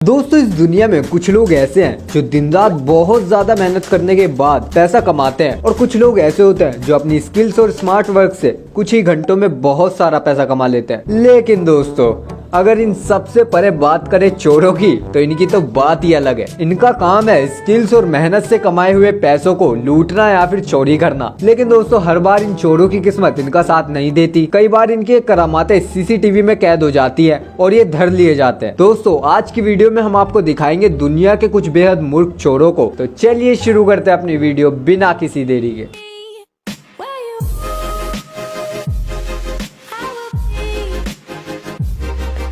दोस्तों इस दुनिया में कुछ लोग ऐसे हैं जो दिन रात बहुत ज्यादा मेहनत करने के बाद पैसा कमाते हैं और कुछ लोग ऐसे होते हैं जो अपनी स्किल्स और स्मार्ट वर्क से कुछ ही घंटों में बहुत सारा पैसा कमा लेते हैं। लेकिन दोस्तों अगर इन सबसे परे बात करें चोरों की तो इनकी तो बात ही अलग है। इनका काम है स्किल्स और मेहनत से कमाए हुए पैसों को लूटना या फिर चोरी करना। लेकिन दोस्तों हर बार इन चोरों की किस्मत इनका साथ नहीं देती। कई बार इनकी करामातें सीसीटीवी में कैद हो जाती है और ये धर लिए जाते हैं। दोस्तों आज की वीडियो में हम आपको दिखाएंगे दुनिया के कुछ बेहद मूर्ख चोरों को। तो चलिए शुरू करते हैं अपनी वीडियो बिना किसी देरी के।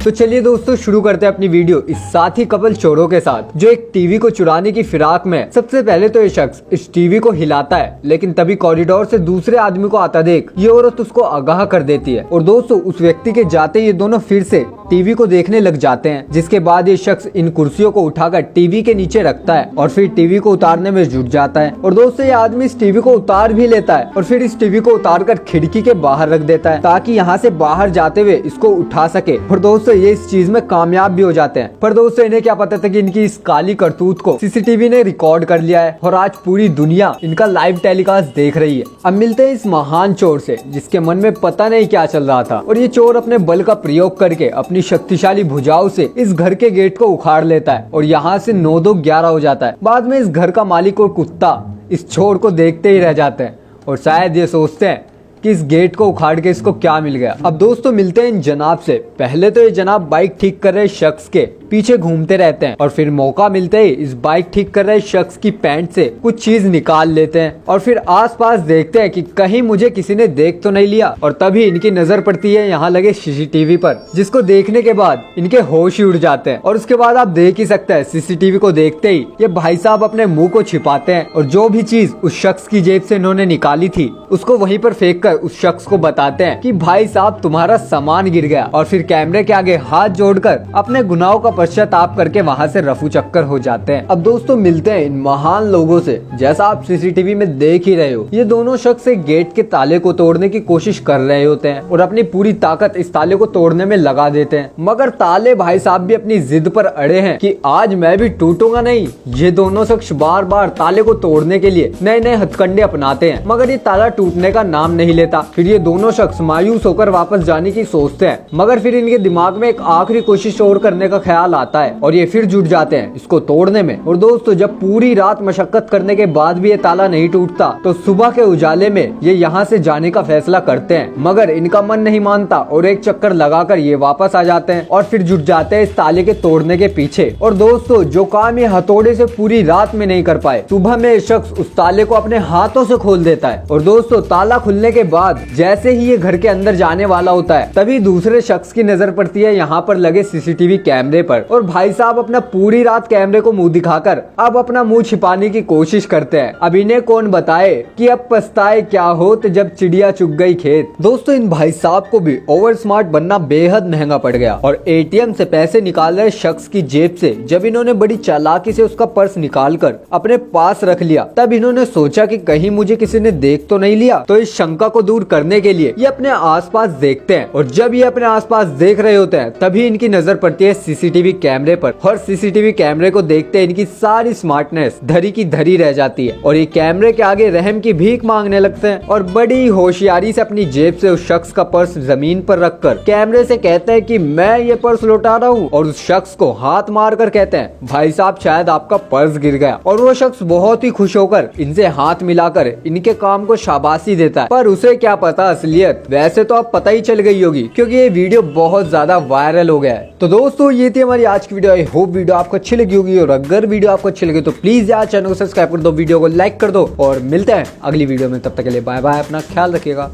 तो चलिए दोस्तों शुरू करते हैं अपनी वीडियो इस साथी कपल चोरों के साथ जो एक टीवी को चुराने की फिराक में। सबसे पहले तो ये शख्स इस टीवी को हिलाता है, लेकिन तभी कॉरिडोर से दूसरे आदमी को आता देख ये औरत उसको आगाह कर देती है और दोस्तों उस व्यक्ति के जाते ये दोनों फिर से टीवी को देखने लग जाते हैं। जिसके बाद ये शख्स इन कुर्सियों को उठाकर टीवी के नीचे रखता है और फिर टीवी को उतारने में जुट जाता है। और दोस्तों ये आदमी इस टीवी को उतार भी लेता है और फिर इस टीवी को उतारकर खिड़की के बाहर रख देता है ताकि यहाँ से बाहर जाते हुए इसको उठा सके। और दोस्तों ये इस चीज में कामयाब भी हो जाते हैं। पर दोस्तों इन्हें क्या पता था कि इनकी इस काली करतूत को सीसीटीवी ने रिकॉर्ड कर लिया है और आज पूरी दुनिया इनका लाइव टेलीकास्ट देख रही है। अब मिलते हैं इस महान चोर से जिसके मन में पता नहीं क्या चल रहा था और ये चोर अपने बल का प्रयोग करके अपनी शक्तिशाली भुजाओं से इस घर के गेट को उखाड़ लेता है और यहाँ से 9-2-11 हो जाता है। बाद में इस घर का मालिक और कुत्ता इस चोर को देखते ही रह जाते हैं और शायद ये सोचते हैं कि इस गेट को उखाड़ के इसको क्या मिल गया। अब दोस्तों मिलते हैं इन जनाब से। पहले तो ये जनाब बाइक ठीक कर रहे शख्स के पीछे घूमते रहते हैं और फिर मौका मिलते ही इस बाइक ठीक कर रहे शख्स की पैंट से कुछ चीज निकाल लेते हैं और फिर आसपास देखते हैं कि कहीं मुझे किसी ने देख तो नहीं लिया। और तभी इनकी नजर पड़ती है यहाँ लगे सीसीटीवी पर, जिसको देखने के बाद इनके होश ही उड़ जाते हैं। और उसके बाद आप देख ही सकते हैं सीसीटीवी को देखते ही ये भाई साहब अपने मुंह को छिपाते हैं और जो भी चीज उस शख्स की जेब से इन्होंने निकाली थी उसको वहीं पर फेंक कर उस शख्स को बताते हैं कि भाई साहब तुम्हारा सामान गिर गया। और फिर कैमरे के आगे हाथ जोड़कर अपने गुनाहों का पश्चाताप करके वहाँ से रफू चक्कर हो जाते हैं। अब दोस्तों मिलते हैं इन महान लोगों से। जैसा आप सीसीटीवी में देख ही रहे हो ये दोनों शख्स एक गेट के ताले को तोड़ने की कोशिश कर रहे होते हैं और अपनी पूरी ताकत इस ताले को तोड़ने में लगा देते हैं। मगर ताले भाई साहब भी अपनी जिद पर अड़े हैं कि आज मैं भी टूटूंगा नहीं। ये दोनों शख्स बार बार ताले को तोड़ने के लिए नए नए हथकंडे अपनाते हैं मगर ये ताला टूटने का नाम नहीं लेता। फिर ये दोनों शख्स मायूस होकर वापस जाने की सोचते हैं मगर फिर इनके दिमाग में एक आखिरी कोशिश और करने का ख्याल आता है और ये फिर जुट जाते हैं इसको तोड़ने में। और दोस्तों जब पूरी रात मशक्कत करने के बाद भी ये ताला नहीं टूटता तो सुबह के उजाले में ये यहाँ से जाने का फैसला करते हैं। मगर इनका मन नहीं मानता और एक चक्कर लगाकर ये वापस आ जाते हैं और फिर जुट जाते हैं इस ताले के तोड़ने के पीछे। और दोस्तों जो काम ये हथौड़े से पूरी रात में नहीं कर पाए सुबह में ये शख्स उस ताले को अपने हाथों से खोल देता है। और दोस्तों ताला खुलने के बाद जैसे ही ये घर के अंदर जाने वाला होता है तभी दूसरे शख्स की नजर पड़ती है यहाँ पर लगे सीसीटीवी कैमरे पर। और भाई साहब अपना पूरी रात कैमरे को मुंह दिखाकर अब अपना मुंह छिपाने की कोशिश करते हैं। अब इन्हें कौन बताए कि अब पछताए क्या होत जब चिड़िया चुग गई खेत। दोस्तों इन भाई साहब को भी ओवर स्मार्ट बनना बेहद महंगा पड़ गया और एटीएम से पैसे निकाल रहे शख्स की जेब से जब इन्होंने बड़ी चालाकी से उसका पर्स निकालकर अपने पास रख लिया तब इन्होंने सोचा कि कहीं मुझे किसी ने देख तो नहीं लिया। तो इस शंका को दूर करने के लिए ये अपने आसपास देखते हैं और जब ये अपने आसपास देख रहे होते हैं तभी इनकी नजर पड़ती है सीसीटीवी कैमरे पर। और सीसीटीवी कैमरे को देखते इनकी सारी स्मार्टनेस धरी की धरी रह जाती है और ये कैमरे के आगे रहम की भीख मांगने लगते हैं और बड़ी होशियारी से अपनी जेब से उस शख्स का पर्स जमीन पर रखकर कैमरे से कहते हैं कि मैं ये पर्स लौटा रहा हूँ और उस शख्स को हाथ मार कर कहते हैं भाई साहब शायद आपका पर्स गिर गया। और वो शख्स बहुत ही खुश होकर इनसे हाथ मिलाकर इनके काम को शाबाशी देता है। पर उसे क्या पता असलियत वैसे तो अब पता ही चल गई होगी क्योंकि ये वीडियो बहुत ज्यादा वायरल हो गया है। तो दोस्तों ये थी हमारी आज की वीडियो। आई होप वीडियो आपको अच्छी लगी होगी और अगर वीडियो आपको अच्छी लगी तो प्लीज यार चैनल को सब्सक्राइब कर दो, वीडियो को लाइक कर दो और मिलते हैं अगली वीडियो में। तब तक के लिए बाय बाय, अपना ख्याल रखिएगा।